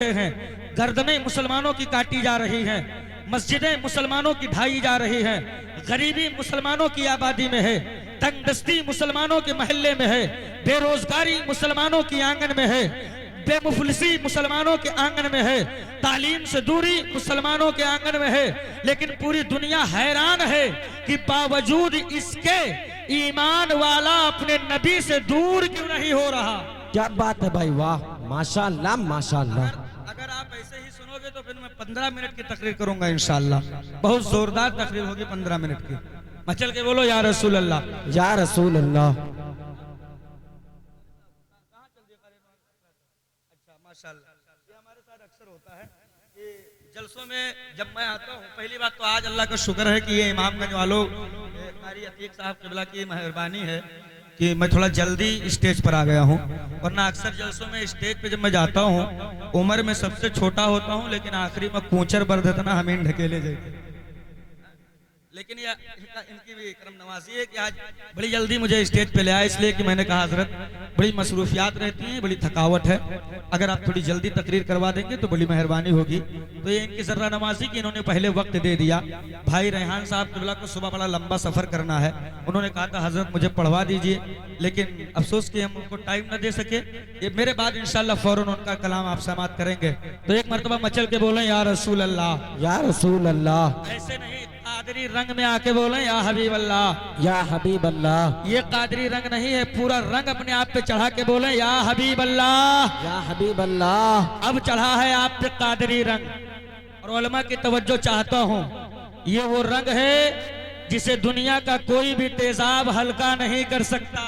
हैं, गर्दनें मुसलमानों की काटी जा रही हैं, मस्जिदें मुसलमानों की ढाई जा रही हैं, गरीबी मुसलमानों की आबादी में है, तंगदस्ती मुसलमानों के महल्ले में है, बेरोजगारी मुसलमानों की आंगन में है, बेमुफलिसी मुसलमानों के आंगन में है, तालीम से दूरी मुसलमानों के आंगन में है। लेकिन पूरी दुनिया हैरान है कि बावजूद इसके ईमान वाला अपने नबी से दूर क्यों नहीं हो रहा। क्या बात है भाई, वाह, माशाअल्लाह माशाअल्लाह। अगर आप ऐसे ही सुनोगे तो फिर मैं 15 मिनट की तकरीर करूंगा इंशाअल्लाह। बहुत जोरदार तकरीर होगी 15 मिनट की। मचल के बोलो या रसूल अल्लाह, या रसूल अल्लाह। अच्छा माशाअल्लाह, ये हमारे साथ अक्सर होता है कि जलसों में जब मैं आता हूँ, पहली बात तो आज अल्लाह का शुक्र है कि ये इमामगंज वालों कारी अतीक साहब क़िबला की मेहरबानी है कि मैं थोड़ा जल्दी स्टेज पर आ गया हूँ, वरना अक्सर जलसों में स्टेज पे जब मैं जाता हूँ उम्र में सबसे छोटा होता हूँ, लेकिन आखिरी में कूचर बर्दतना हमें ढकेले जाते। लेकिन यह इनकी भी करम नवाजी है कि आज बड़ी जल्दी मुझे स्टेज पे ले आया, इसलिए कि मैंने कहा हजरत बड़ी मसरूफियात रहती हैं, बड़ी थकावट है, अगर आप थोड़ी जल्दी तकरीर करवा देंगे तो बड़ी मेहरबानी होगी। तो ये इनकी जर्रा नवाजी की इन्होंने पहले वक्त दे दिया। भाई रेहान साहब क़िबला को सुबह बड़ा लंबा सफर करना है, उन्होंने कहा था हजरत मुझे पढ़वा दीजिए, लेकिन अफसोस कि हम उनको टाइम न दे सके। ये मेरे बाद इंशाल्लाह फौरन उनका कलाम आप समाअत करेंगे। तो एक मरतबा मचल के बोले या रसूल अल्लाह, या रसूल अल्लाह। ऐसे नहीं, कादरी रंग में आके बोले या हबीब अल्लाह, या हबीब अल्लाह। ये कादरी रंग नहीं है, पूरा रंग अपने आप पे चढ़ा के बोले या हबीब अल्लाह, या हबीब अल्लाह। अब चढ़ा है आप पे कादरी रंग। और उलमा की तवज्जो चाहता हूँ, ये वो रंग है जिसे दुनिया का कोई भी तेजाब हल्का नहीं कर सकता।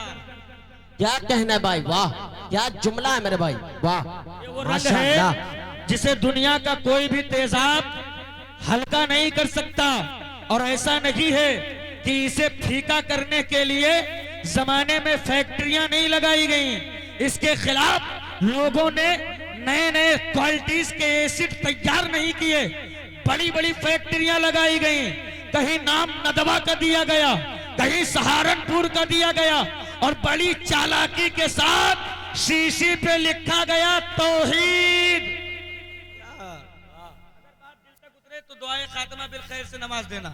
क्या कहना है भाई, वाह, क्या जुमला है मेरे भाई, वाह। ये वो रंग है जिसे दुनिया का कोई भी तेजाब हल्का नहीं कर सकता। और ऐसा नहीं है कि इसे फीका करने के लिए जमाने में फैक्ट्रियां नहीं लगाई गई, इसके खिलाफ लोगों ने नए नए क्वालिटीज के एसिड तैयार नहीं किए, बड़ी बड़ी फैक्ट्रियां लगाई गई। कहीं नाम नदवा का दिया गया, कहीं सहारनपुर का दिया गया, और बड़ी चालाकी के साथ शीशी पे लिखा गया तौहीद। तो दुआए खात्मा बिल खैर से नमाज देना।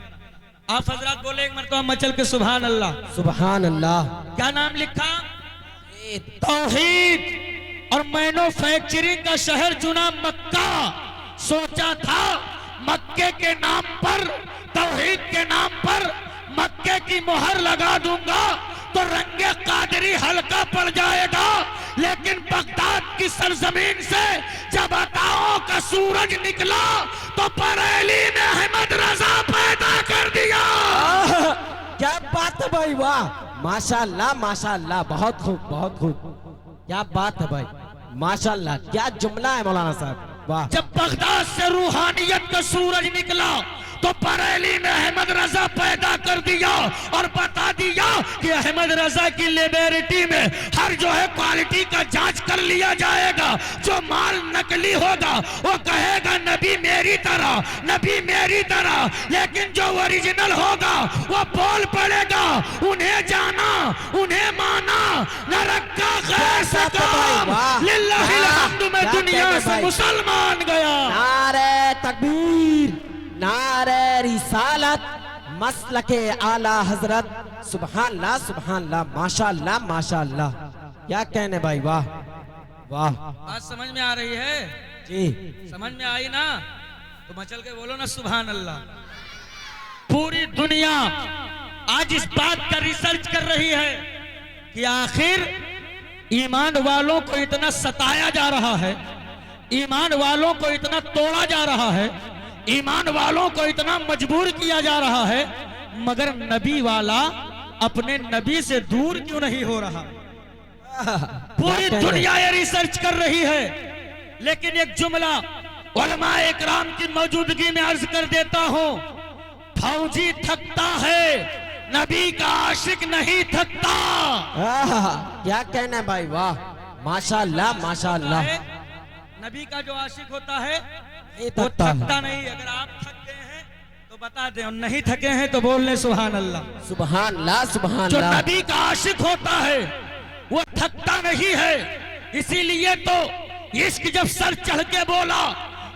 आप हजरात बोले एक मरतबा मचल के सुभान अल्लाह, सुभान अल्लाह। क्या नाम लिखा? तौहीद। और मैन्युफैक्चरिंग का शहर चुना मक्का। सोचा था मक्के के नाम पर, तौहीद के नाम पर मक्के की मोहर लगा दूंगा तो रंगे कादरी हल्का पड़ जाएगा। लेकिन बगदाद की सरजमीन से जब अताओं का सूरज निकला तो बरेली ने अहमद रजा पैदा कर दिया। क्या बात है भाई, वाह, माशाअल्लाह माशाअल्लाह, बहुत खूब बहुत खूब। क्या बात है भाई, माशाअल्लाह, क्या जुमला है मौलाना साहब, वाह। जब बगदाद से रूहानियत का सूरज निकला तो बरेली ने अहमद रजा पैदा कर दिया और बता दिया कि अहमद रजा की लेबोरेटरी में हर जो है क्वालिटी का जांच कर लिया जाएगा। जो माल नकली होगा वो कहेगा नबी मेरी तरह, नबी मेरी तरह, लेकिन जो ओरिजिनल होगा वो बोल पड़ेगा उन्हें जाना, उन्हें माना, न रखा खैर सका लिल्लाहिल हम्दु में दुनिया से मुसलमान गया। नारे तकबीर, नारे रिसालत, मसलके आला हजरत, सुभानअल्लाह सुभानअल्लाह, माशाअल्लाह माशाअल्लाह। क्या कहने भाई, वाह वाह। बात समझ में आ रही है जी, समझ में आई ना? तो मचल के बोलो ना सुभान अल्लाह। पूरी दुनिया आज इस बात का रिसर्च कर रही है कि आखिर ईमान वालों को इतना सताया जा रहा है, ईमान वालों को इतना तोड़ा जा रहा है, ईमान वालों को इतना मजबूर किया जा रहा है, मगर नबी वाला अपने नबी से दूर क्यों नहीं हो रहा? पूरी दुनिया ये रिसर्च कर रही है। लेकिन एक जुमला उलमाए इकराम की मौजूदगी में अर्ज कर देता हूं, फौजी थकता है, नबी का आशिक नहीं थकता। क्या कहना है भाई, वाह, माशाअल्लाह माशाअल्लाह। नबी का जो आशिक होता है वो थकता नहीं। अगर आप थक गए हैं तो बता दें, और नहीं थके हैं तो बोल ले सुभान अल्लाह, सुभानअल्लाह जो सुभानअल्लाह। नबी का आशिक होता है वो थकता नहीं है। इसीलिए तो इश्क जब सर चढ़ के बोला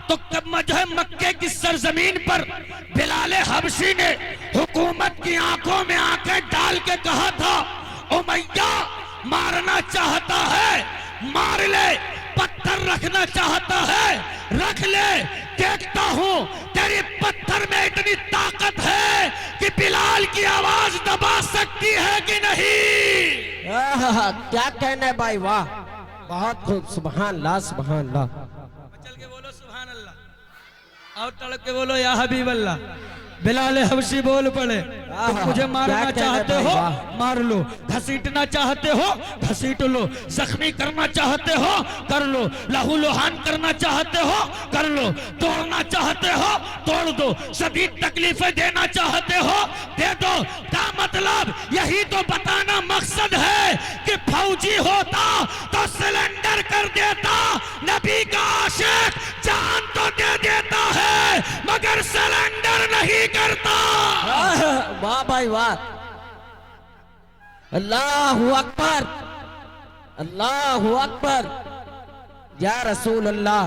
तो जो है मक्के की सरजमीन पर बिलाल हबशी ने हुकूमत की आंखों में आंखें डाल के कहा था, उमैया मारना चाहता है मार ले, पत्थर रखना चाहता है रख ले, देखता हूं तेरी पत्थर में इतनी ताकत है कि बिलाल की आवाज दबा सकती है कि नहीं। क्या कहने भाई, वाह, बहुत खूब, सुभान अल्लाह सुभान अल्लाह। चल के बोलो सुभान अल्लाह और तड़प के बोलो या हबीब अल्लाह। बिलाल हबशी बोल पड़े, तुम मुझे मारना चाहते हो मार लो, घसीटना चाहते हो घसीट लो, जख्मी करना चाहते हो कर लो, लहू लुहान करना चाहते हो कर लो, तोड़ना चाहते हो तोड़ दो, शदीद तकलीफें देना चाहते हो दे दो। क्या मतलब, यही तो बताना मकसद है कि फौजी होता तो सिलेंडर कर देता, नबी का आशिक जान तो दे देता है मगर सिलेंडर नहीं करता। वाह भाई वाह, अल्लाहु अकबर अल्लाहु अकबर, या रसूल अल्लाह।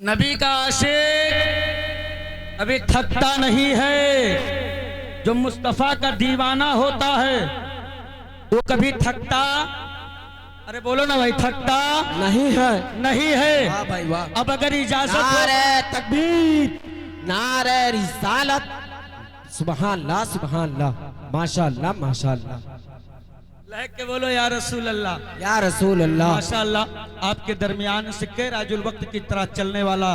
नबी का आशिक अभी थकता नहीं है, जो मुस्तफा का दीवाना होता है वो कभी थकता, अरे बोलो ना भाई, थकता नहीं है नहीं है। वाह भाई वाह। अब अगर इजाजत हो, नारे तकबीर, नारे रिसालत, सुभान अल्लाह सुभान अल्लाह, माशाअल्लाह माशाअल्लाह। लहक के बोलो या रसूल अल्लाह, या रसूल अल्लाह। माशाअल्लाह आपके दरमियान सिक्के राजुल वक्त की तरह चलने वाला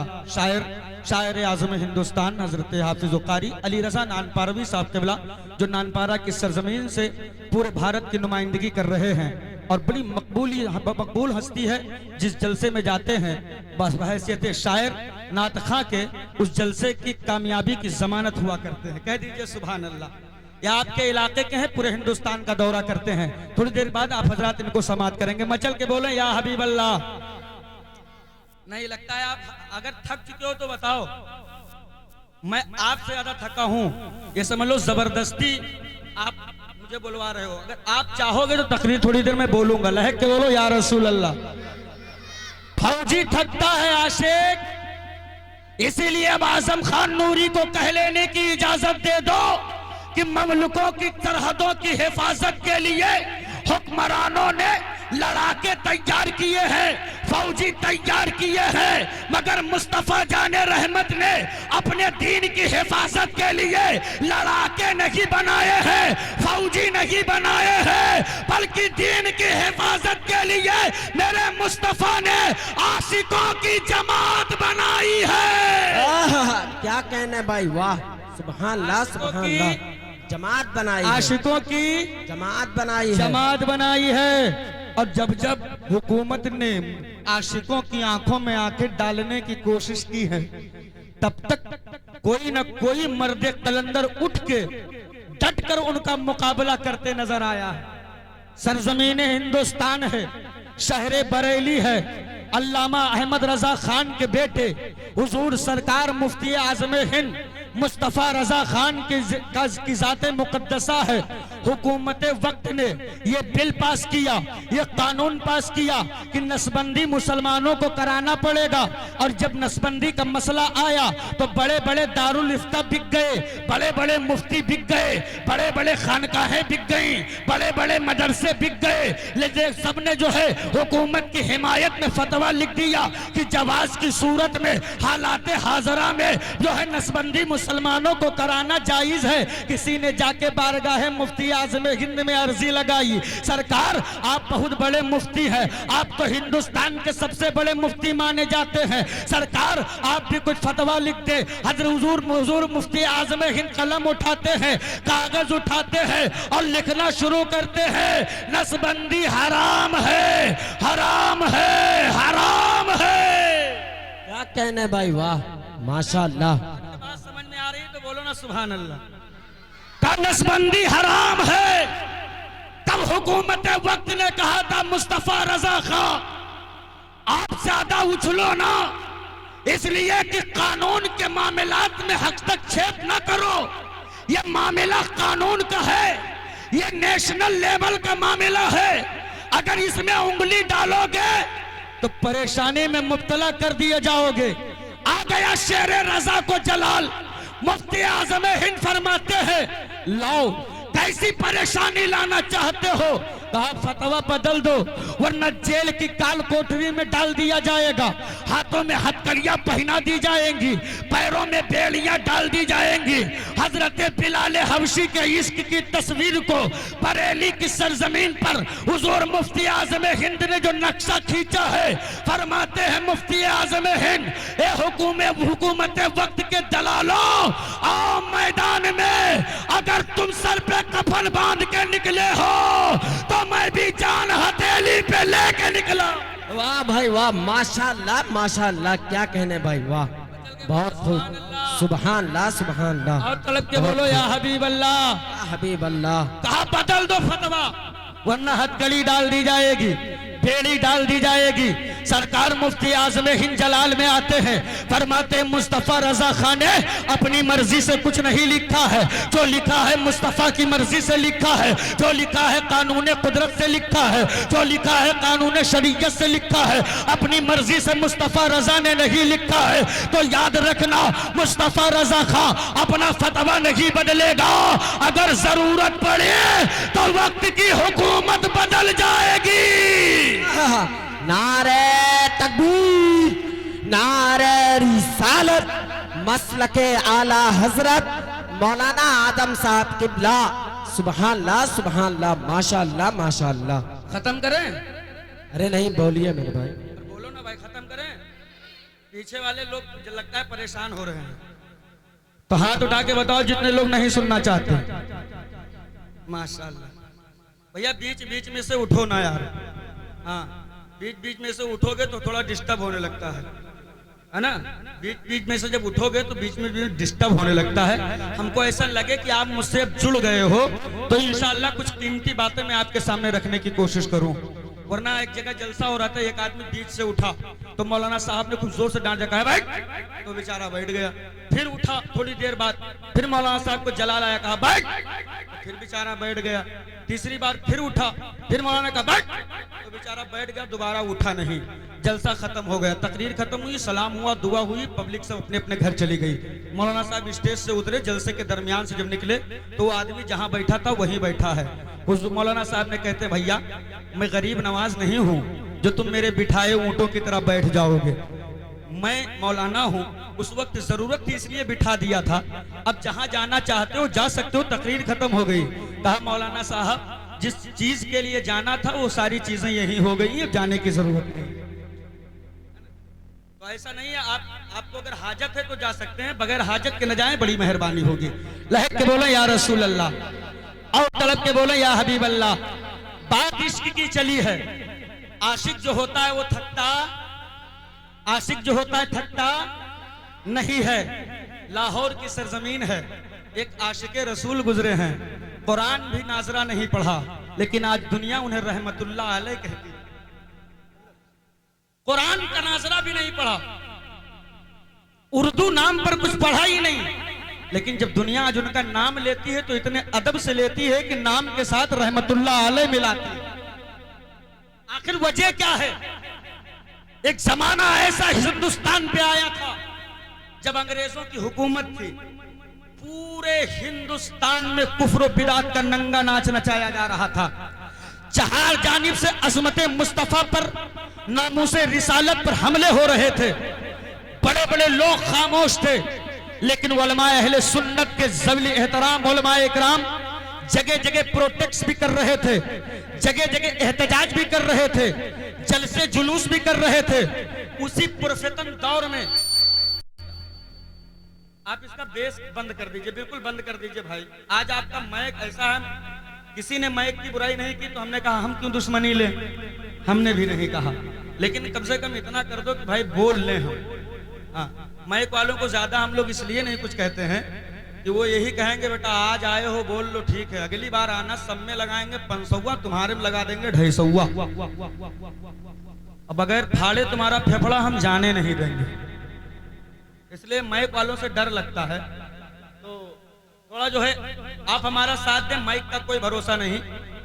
शायर आज़म हिंदुस्तान हजरत हाफिज़ कारी अली रज़ा नानपारवी साहब क़िबला, जो नानपारा की सरजमीन से पूरे भारत की नुमाइंदगी कर रहे हैं और बड़ी मकबूल हस्ती है। जिस जलसे में जाते हैं बस बहैसियत शायर नातखा के उस जलसे की कामयाबी की जमानत हुआ करते हैं। कह दीजिए सुभान अल्लाह। या आपके इलाके के हैं, पूरे हिंदुस्तान का दौरा करते हैं। थोड़ी देर बाद आप हजरात इनको समात करेंगे। मचल के बोले या हबीब अल्लाह। नहीं लगता है आप अगर थक चुके हो तो बताओ, मैं आपसे ज्यादा थका हूं, ये समझ लो जबरदस्ती आप मुझे बुलवा रहे हो। अगर आप चाहोगे तो तकरीर थोड़ी देर में बोलूंगा। लहक के बोलो या रसूल अल्लाह। फौजी थकता है आशिक, इसीलिए अब आजम खान नूरी को कह लेने की इजाजत दे दो कि ममलुकों की सरहदों की हिफाजत के लिए हुक्मरानों ने लड़ाके तैयार किए हैं, फौजी तैयार किए हैं, मगर मुस्तफा जाने रहमत ने अपने दीन की हिफाजत के लिए लड़ाके नहीं बनाए हैं, फौजी नहीं बनाए हैं, बल्कि दीन की हिफाजत के लिए मेरे मुस्तफा ने आशिकों की जमात बनाई है। क्या कहने भाई, वाह, सुभान अल्लाह सुभान अल्लाह। जमात बनाई, आशिकों की जमात बनाई है, जमात बनाई है। और जब जब हुकूमत ने आशिकों की आंखों में आंखें डालने की कोशिश की है, तब तक कोई न कोई मर्द कलंदर उठ के डट कर उनका मुकाबला करते नजर आया है। सरजमीन हिंदुस्तान है, शहर बरेली है, अल्लामा अहमद रजा खान के बेटे हुजूर सरकार मुफ्ती आजम हिंद मुस्तफा रजा खान की जाते मुकद्दसा है। हुकूमत वक्त ने ये बिल पास किया, ये कानून पास किया कि नसबंदी मुसलमानों को कराना पड़ेगा। और जब नसबंदी का मसला आया तो बड़े बड़े दारुल इफ्ता बिक गए, बड़े बड़े मुफ्ती बिक गए, बड़े बड़े खानकाहें बिक गई, बड़े बड़े मदरसे बिक गए। लेकिन सबने जो है हुकूमत की हिमायत में फतवा लिख दिया कि जवाज की सूरत में हालात हाजरा में जो है नसबंदी मुसलमानों को कराना जायज है। किसी ने जाके बारगाह मुफ्ती आज़म हिंद में अर्जी लगाई, सरकार आप बहुत बड़े मुफ्ती हैं, आप तो हिंदुस्तान के सबसे बड़े मुफ्ती माने जाते हैं, सरकार आप भी कुछ फतवा लिख दे। हजूर मुफ्ती आज़म हिंद कलम उठाते हैं, कागज उठाते हैं और लिखना शुरू करते हैं, नसबंदी हराम है, हराम है, हराम है। क्या कहने भाई, वाह माशाअल्लाह। बात समझ में आ रही तो बोलो ना सुभान अल्लाह। नसबंदी हराम है। तब हुकूमत वक्त ने कहा था मुस्तफा रजा खां आप ज्यादा उछलो ना, इसलिए कि कानून के मामलात में हस्तक्षेप न करो। ये मामला कानून का है, ये नेशनल लेवल का मामला है। अगर इसमें उंगली डालोगे तो परेशानी में मुब्तला कर दिए जाओगे। आ गया शेर रजा को जलाल। मुफ्ती आजम हिंद फरमाते हैं, लाओ कैसी परेशानी लाना चाहते हो, कहा फतवा बदल दो वरना जेल की काल कोठरी में डाल दिया जाएगा। हाथों में हथकड़ियां पहना दी जाएंगी, पैरों में बेड़ियां डाल दी जाएंगी। हजरत बिलाल हबशी के इश्क की तस्वीर को बरेली की सरजमीन पर हुजूर मुफ्ती आजम हिंद ने जो नक्शा खींचा है, फरमाते हैं मुफ्ती आजम हिंद, ए हुकूमत वक्त के दलालों, आओ मैदान में। अगर तुम सर पे कफन बांध के निकले हो तो मैं भी जान हथेली पे लेके निकला। वाह भाई वाह, माशाल्लाह माशाल्लाह, क्या कहने भाई, वाह बहुत खूब, सुभान अल्लाह सुभान अल्लाह। और तलब के बोलो या हबीब अल्लाह, या हबीब अल्लाह। कहा बदल दो फतवा वरना हथकड़ी डाल दी जाएगी, बेड़ी डाल दी जाएगी। सरकार मुफ्ती आजम हिंद जलाल में आते हैं, फरमाते मुस्तफा रजा खान ने अपनी मर्जी से कुछ नहीं लिखा है, जो लिखा है मुस्तफा की मर्जी से लिखा है, जो लिखा है कानून कुदरत से लिखा है, जो लिखा है कानून शरीयत से लिखा है, अपनी मर्जी से मुस्तफा रजा ने नहीं लिखा है। तो याद रखना, मुस्तफा रजा खान अपना फतवा नहीं बदलेगा। अगर जरूरत पड़े तो वक्त की हुकूमत बदल जाएगी। नारे तकबीर, नारे रिसालत, मसलके आला हजरत मौलाना आदम साहब किबला, सुभान अल्लाह सुभान अल्लाह, माशाअल्लाह माशाअल्लाह। खत्म करें? अरे नहीं बोलिए मेरे भाई। बोलो ना भाई, खत्म करें। पीछे वाले लोग मुझे लगता है परेशान हो रहे हैं, तो हाथ उठा के बताओ जितने लोग नहीं सुनना चाहते। माशाल्लाह। भैया बीच बीच में से उठो ना यार, हाँ बीच बीच में से उठोगे तो थोड़ा डिस्टर्ब होने लगता है ना। बीच बीच में से जब उठोगे तो बीच में डिस्टर्ब होने लगता है। हमको ऐसा लगे कि आप मुझसे अब जुड़ गए हो तो इंशाल्लाह कुछ कीमती बातें मैं आपके सामने रखने की कोशिश करूं। वरना एक जगह जलसा हो रहा था, एक आदमी बीच से उठा तो मौलाना साहब ने कुछ जोर से डांट कहा भाई, तो बेचारा बैठ गया। फिर उठा थोड़ी देर बाद, फिर मौलाना साहब को जलाल आया, कहा बैठ, फिर बेचारा बैठ गया। तीसरी बार फिर उठा, फिर मौलाना ने कहा बैठ, तो बेचारा बैठ गया, दोबारा उठा नहीं। जलसा खत्म हो गया, तकरीर खत्म हुई, सलाम हुआ, दुआ हुई, पब्लिक सब अपने अपने घर चली गई। मौलाना साहब स्टेज से उतरे, जलसे के दरमियान से जब निकले तो वो आदमी जहां बैठा था वहीं बैठा है। उस मौलाना साहब ने कहते, भैया मैं गरीब नवाज नहीं हूँ जो तुम मेरे बिठाए ऊंटों की तरह बैठ जाओगे। मैं मौलाना हूँ, उस वक्त जरूरत थी इसलिए बिठा दिया था, अब जहां जाना चाहते हो जा सकते हो, तकरीर खत्म हो गई। कहा मौलाना साहब जिस चीज के लिए जाना था वो सारी चीजें यही हो गई है, जाने की जरूरत नहीं। तो ऐसा नहीं है, आपको अगर हाजत है तो जा सकते हैं, बगैर हाजत के न जाएं, बड़ी मेहरबानी होगी। लहक के बोले या रसूल अल्लाह, और तलब के बोले या हबीब अल्लाह। बात इश्क की चली है। आशिक जो होता है वो थकता, आशिक जो होता है थकता नहीं है। लाहौर की सरजमीन है, एक आशिक रसूल गुजरे हैं, कुरान भी नाजरा नहीं पढ़ा, लेकिन आज दुनिया उन्हें रहमतुल्लाह अलैह कहती है। कुरान का नाजरा भी नहीं पढ़ा, उर्दू नाम पर कुछ पढ़ा ही नहीं, लेकिन जब दुनिया आज उनका नाम लेती है तो इतने अदब से लेती है कि नाम के साथ रहमतुल्लाह अलैह मिलाती है। आखिर वजह क्या है? एक जमाना ऐसा हिंदुस्तान पे आया था जब अंग्रेजों की हुकूमत थी, पूरे हिंदुस्तान में कुफ्र बिदात का नंगा नाच नचाया जा रहा था। चार जानिब से अजमत मुस्तफा पर, नामूसे रिसालत पर हमले हो रहे थे। बड़े बड़े लोग खामोश थे, लेकिन उलमाए अहले सुन्नत के ज़वील एहतराम उलमाए इकराम जगह जगह प्रोटेक्ट भी कर रहे थे, जगह जगह एहतजाज भी कर रहे थे, जलसे जुलूस भी कर रहे थे। उसी पुरफितन दौर में आप इसका बेस बंद कर दीजिए, बिल्कुल बंद कर दीजिए भाई। आज आपका मैक ऐसा है, किसी ने मैक की बुराई नहीं की तो हमने कहा हम क्यों दुश्मनी लें, हमने भी नहीं कहा, लेकिन कम से कम इतना कर दो कि भाई बोल लें हम। हाँ, मैक वालों को ज्यादा हम लोग इसलिए नहीं कुछ कहते हैं कि वो यही कहेंगे बेटा आज आए हो बोल लो, ठीक है, अगली बार आना, सब में लगाएंगे 500, तुम्हारे में लगा देंगे 250। अब बगैर फाड़े तुम्हारा फेफड़ा हम जाने नहीं देंगे। इसलिए माइक वालों से डर लगता है। तो थोड़ा जो है आप हमारा साथ दें, माइक का कोई भरोसा नहीं।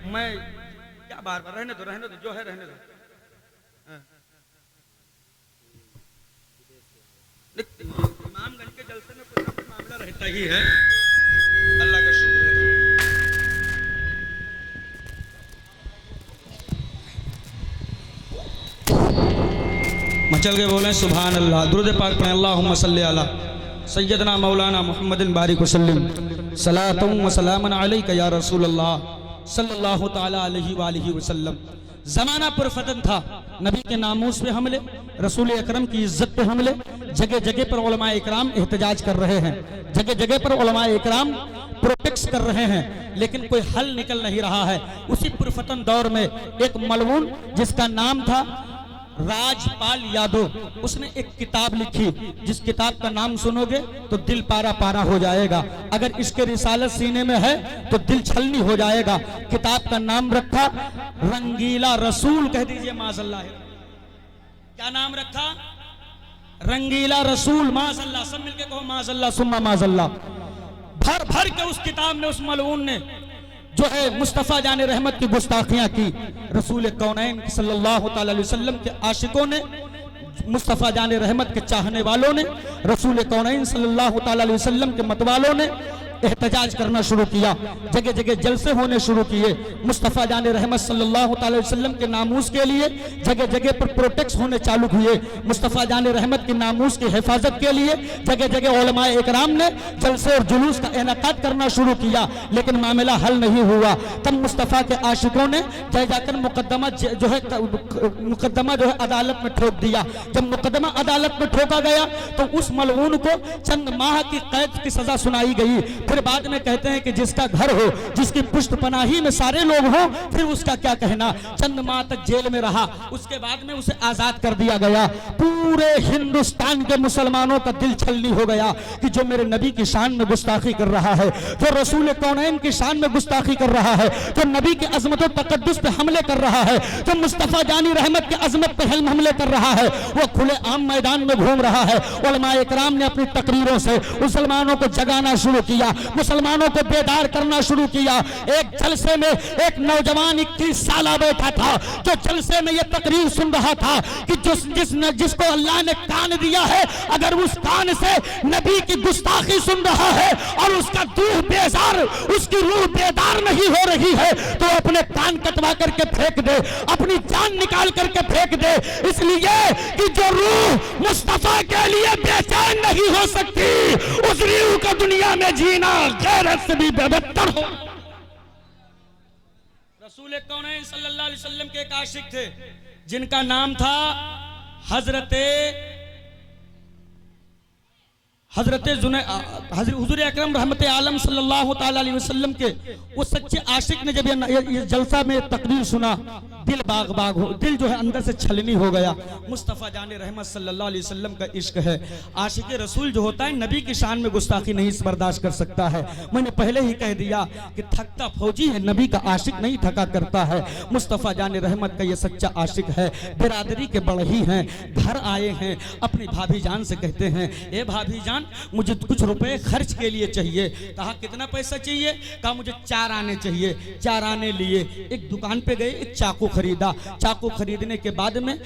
मैं क्या बार बार रहने दो जो है रहने दो। हाँ। इमामगंज के जलसे में कुछ ना कुछ मामला रहता ही है, अल्लाह का शुक्र है। मचल के बोले सुभान अल्लाह, दुरूद पाक पढ़ें, अल्लाहुम्मा सल्ली अला सय्यदना मौलाना मुहम्मदिन बारिक वसल्लम सलातुम व सलामन अलैका या रसूल अल्लाह सल्लल्लाहु तआला अलैहि वालिहि वसल्लम। जमाना पुरफतन था, नबी के नामूस पे हमले, रसूल अकरम की इज्जत पे हमले, जगह जगह पर उलमा इकराम एहतजाज कर रहे हैं, जगह जगह पर उलमा इकराम प्रोटेक्ट कर रहे हैं, लेकिन कोई हल निकल नहीं रहा है। उसी पुरफतन दौर में एक मलऊन जिसका नाम था राजपाल यादव, उसने एक किताब लिखी, जिस किताब का नाम सुनोगे तो दिल पारा पारा हो जाएगा, अगर इसके रिसालत सीने में है तो दिल छलनी हो जाएगा। किताब का नाम रखा रंगीला रसूल, कह दीजिए माज़अल्लाह। क्या नाम रखा? रंगीला रसूल, माज़अल्लाह। सब मिलके कहो माज़अल्लाह सुम्मा माज़अल्लाह। भर भर के उस किताब में उस मलऊन ने जो है मुस्तफ़ा जाने रहमत की गुस्ताखियां की। रसूल कौनैन सल्लल्लाहु तआला अलैहि वसल्लम के आशिकों ने, मुस्तफ़ा जाने रहमत के चाहने वालों ने, रसूल कौनैन सल्लल्लाहु तआला अलैहि वसल्लम के मतवालों ने एहतजाज करना शुरू किया, जगह जगह जलसे होने शुरू किए। मुस्तफ़ा जाने रहमत सल्लल्लाहु अलैहि वसल्लम के नामूस के लिए जगह जगह पर प्रोटेक्ट होने चालू हुए। मुस्तफ़ा जाने रहमत के नामूस की हिफाजत के लिए जगह जगह उलमा इकराम ने जलसे और जुलूस का इनेकाद करना शुरू किया, लेकिन मामला हल नहीं हुआ। तब मुस्तफ़ा के आशिकों ने जाकर मुकदमा जो है अदालत में ठोक दिया। जब मुकदमा अदालत में ठोका गया तो उस मलऊन को चंद माह की कैद की सजा सुनाई गई। फिर बाद में कहते हैं कि जिसका घर हो, जिसकी पुष्ट पनाही में सारे लोग हों, फिर उसका क्या कहना। चंद माह तक जेल में रहा, उसके बाद में उसे आजाद कर दिया गया। पूरे हिंदुस्तान के मुसलमानों का दिल छलनी हो गया कि जो मेरे नबी की शान में गुस्ताखी कर रहा है, जो रसूल कौनैन की शान में गुस्ताखी कर रहा है, जो नबी की अजमत और तकद्दुस पे हमले कर रहा है, जो मुस्तफ़ा जानी रहमत की अजमत पे हमले कर रहा है, वो खुले आम मैदान में घूम रहा है। उलमा इकराम ने अपनी तकरीरों से मुसलमानों को जगाना शुरू किया, मुसलमानों को बेदार करना शुरू किया। एक जलसे में एक नौजवान 21 साल बैठा था, जो जलसे में ये तकरीर सुन रहा था कि जिसको अल्लाह ने कान दिया है, अगर उस कान से नबी की गुस्ताखी सुन रहा है और उसका रूह बेजार, उसकी रूह बेदार नहीं हो रही है, तो अपने कान कटवा करके फेंक दे, अपनी जान निकाल करके फेंक दे। इसलिए कि जो रूह मुस्तफा के लिए बेचैन नहीं हो सकती, उस रूह को दुनिया में जीना गैरत से भी बेहतर हो। रसूल कौनैन सल्लल्लाहु अलैहि वसल्लम के एक आशिक थे, जिनका नाम था हुजूर अकरम रहमत आलम सल्लल्लाहु तआला अलैहि वसल्लम के वो सच्चे आशिक ने जब ये जलसा में तकरीर सुना, दिल बाग बाग हो, दिल जो है अंदर से छलनी हो गया। मुस्तफ़ा जाने रहमत सल्लल्लाहु अलैहि वसल्लम का इश्क है। आशिक रसूल जो होता है नबी की शान में गुस्ताखी नहीं बर्दाश्त कर सकता है। मैंने पहले ही कह दिया कि थकता फौजी है, नबी का आशिक नहीं थका करता है। मुस्तफ़ा जाने रहमत का ये सच्चा आशिक है। बिरादरी के बड़े ही हैं, घर आए हैं, अपनी भाभी जान से कहते हैं, ए भाभी जान मुझे कुछ रुपए खर्च के लिए चाहिए। कहा कितना पैसा चाहिए? कहा मुझे 4 आने चाहिए। 4 आने लिए, एक दुकान पे गए, एक चाकू खरीदा। चाकू खरीदने के बाद में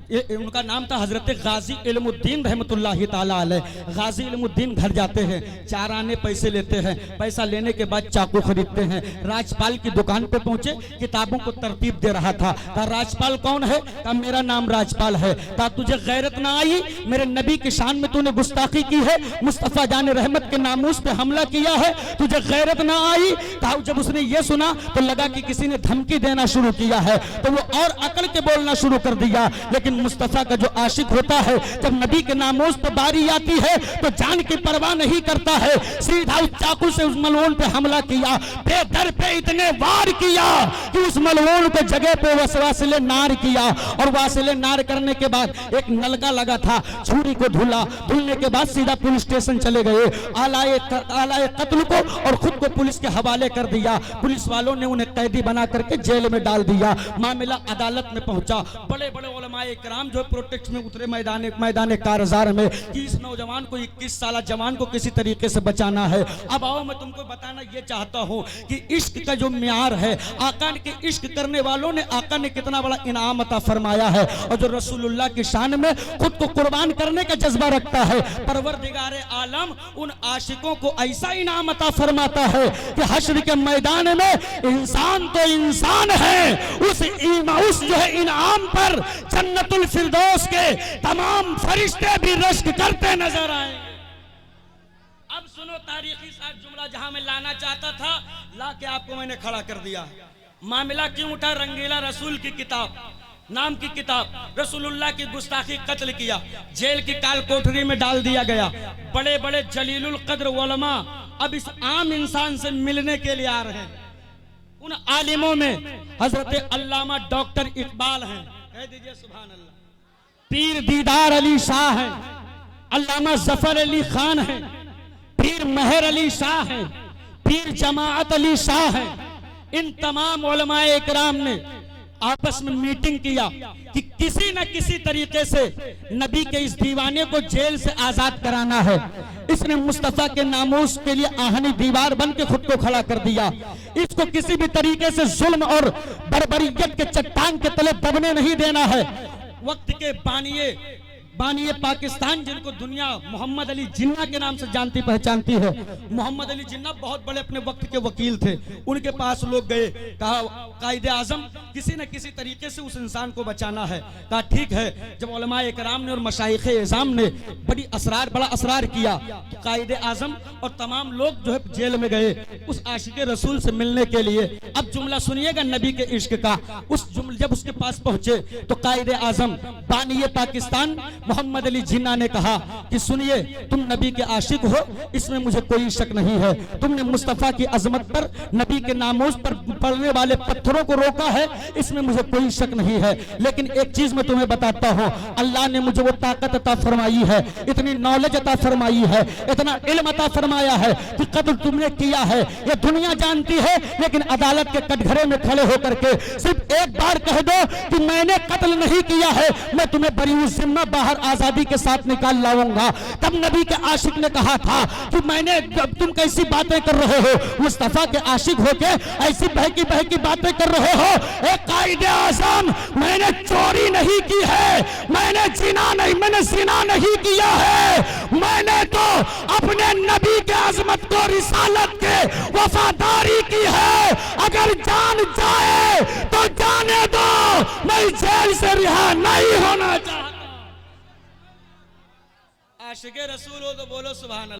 उनका नाम था हजरत गाजी इल्मुद्दीन रहमतुल्लाहि ताला अलैह। गाजी इल्मुद्दीन घर जाते हैं, 4 आने पैसे लेते हैं। पैसा लेने के बाद चाकू खरीदते हैं। राजपाल की दुकान पे पहुंचे, किताबों को तरतीब दे रहा था। कहा राजपाल कौन है? कहा मेरा नाम राजपाल है। कहा तुझे गैरत ना आई? मेरे नबी की शान में तूने गुस्ताखी की है, मुस्तफ़ा जाने रहमत के नामूस पे हमला किया है, तुझे गैरत ना आई? कहा जब उसने ये सुना तो लगा कि किसी ने धमकी देना शुरू किया है, तो वो और अकल के बोलना शुरू कर दिया। लेकिन मुस्तफ़ा का जो आशिक होता है, जब नबी के नामूस पे बारी आती है तो जान की परवाह नहीं करता है, सीधा उस चाकू से उस मलऊन पे हमला किया। बेदर पे इतने वार किया कि उस मलऊन को जगह पे वासिले नार किया। और वासिले नार करने के बाद एक नलका लगा था, छुरी को धुलने के बाद सीधा पुलिस स्टेशन चले गए। आलाए कत्ल को और खुद को पुलिस के हवाले कर दिया। पुलिस वालों ने उन्हें कैदी बना करके जेल में डाल दिया। मामला अदालत में पहुंचा। बड़े बड़े उलमाए कराम जो है प्रोटेक्ट में उतरे मैदान कारजार में कि इस नौजवान को 21 साल जवान को किसी तरीके से बचाना है। अब आओ मैं तुमको बताना ये चाहता हूँ कि इश्क का जो म्यार है, आका के इश्क करने वालों ने आका ने कितना बड़ा इनाम अता फरमाया है। और जो रसूलुल्लाह की शान में खुद को कुर्बान करने का जज्बा रखता है, परवरदिगार आलम उन आशिकों को ऐसा इनाम अता फरमाता है कि हश्र के मैदान में इंसान तो इंसान है, उस जो है इनाम पर जन्नतुल फिरदौस के तमाम फरिश्ते भी रश्क करते नजर आए। अब सुनो तारीखी साथ जुमला जहां मैं लाना चाहता था, ला के आपको मैंने खड़ा कर दिया। मामला क्यों उठा? रंगीला रसूल की किताब नाम की किताब, रसूलुल्लाह की गुस्ताखी कत्ल किया, जेल की काल कोठरी में डाल दिया गया। बड़े बड़े जलीलुल कद्र उलमा अब इस आम इंसान से मिलने के लिए आ रहे हैं। उन आलिमों में हजरत अल्लामा डॉक्टर इकबाल हैं, कह दीजिए सुभान अल्लाह। पीर दीदार अली शाह हैं, अल्लामा जफर अली खान हैं, पीर मेहर अली शाह हैं, पीर जमाअत अली शाह हैं। इन तमाम उलमाए इकराम ने आपस में मीटिंग किया कि किसी न किसी तरीके से नबी के इस दीवाने को जेल से आजाद कराना है। इसने मुस्तफा के नामूस के लिए आहनी दीवार बन के खुद को खड़ा कर दिया। इसको किसी भी तरीके से जुल्म और बर्बरियत के चट्टान के तले दबने नहीं देना है। वक्त के बानिए पाकिस्तान जिनको दुनिया मोहम्मद अली जिन्ना के नाम से जानती पहचानती है, मोहम्मद अली जिन्ना बहुत बड़े अपने वक्त के वकील थे। उनके पास लोग गए, कहा कायदे आजम किसी न किसी तरीके से उस इंसान को बचाना है। कहा ठीक है। जब उलमाए कराम ने और मशाइख इज़ाम ने बड़ा असरार किया तो कायदे आजम और तमाम लोग जो है जेल में गए उस आशिक रसूल से मिलने के लिए। अब जुमला सुनिएगा नबी के इश्क का। जब उसके पास पहुंचे तो कायदे आजम बानिए पाकिस्तान मोहम्मद अली जिन्ना ने कहा कि सुनिए, तुम नबी के आशिक हो, इसमें मुझे कोई शक नहीं है। तुमने मुस्तफा की अजमत पर, नबी के नामोस पर पड़ने वाले पत्थरों को रोका है, इसमें मुझे कोई शक नहीं है। लेकिन एक चीज मैं तुम्हें बताता हूँ, अल्लाह ने मुझे वो ताकत अता फरमाई है, इतनी नॉलेज अता फरमाई है, इतना इल्म अता फरमाया है कि कत्ल तुमने किया है ये दुनिया जानती है। लेकिन अदालत के कटघरे में खड़े होकर के सिर्फ एक बार कह दो कि मैंने कत्ल नहीं किया है, मैं तुम्हें बरी जिम्मा बाहर आजादी के साथ निकाल लाऊंगा। तब नबी के आशिक ने कहा था कि तुम कैसी बातें कर रहे हो, मुस्तफा के आशिक होके ऐसी बहकी बातें कर रहे हो। एक कायदे आज़म, मैंने चोरी नहीं की है, मैंने जिना नहीं किया है, मैंने तो अपने नबी के अजमत को, रिसालत के वफादारी की है। अगर जान जाए तो जाने दो, मैं जेल से रिहा नहीं होना चाहता। आशिक़े रसूल हो तो बोलो सुभान अल्लाह।